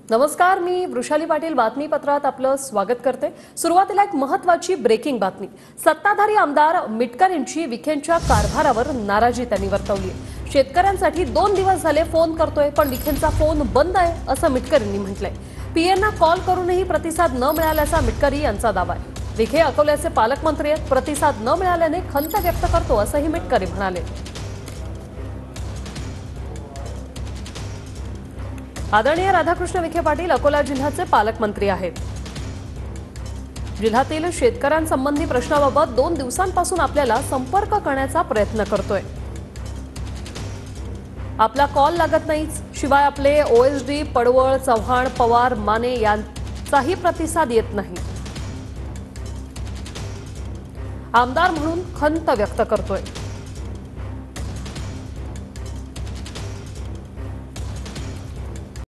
नमस्कार, मी वृषाली पाटील बातमीपत्रात आपलं स्वागत करते। सुरुवातीला एक महत्त्वाची ब्रेकिंग बातमी। सत्ताधारी आमदार मिटकर यांची विखेंच्या कारभारावर नाराजी त्यांनी वर्तवली। शेतकऱ्यांसाठी 2 दिवस झाले फोन करतोय पण विखेंचा फोन बंद आहे असं मिटकर यांनी म्हटलंय। पीएनना कॉल करूनही प्रतिसाद न मिळाल्याचा मिटकरी यांचा दावा आहे। विखे अकोल्याचे पालकमंत्री आहेत, प्रतिसाद न मिळाल्याने खंत व्यक्त करतो असंही मिटकरी म्हणाले। आदरणीय राधाकृष्ण विखे पाटील अकोला जिल्ह्याचे पालकमंत्री आहेत। जिल्ह्यातील शेतकऱ्यांसंबंधी प्रश्नाबाबत 2 दिवसांपासून आपल्याला संपर्क करण्याचा प्रयत्न करतोय। आपला कॉल लागत नाहीच, शिवाय आपले ओएसडी पडवळ, चव्हाण, पवार, माने यांचाही प्रतिसाद येत नाही। आमदार म्हणून खंत व्यक्त करतोय।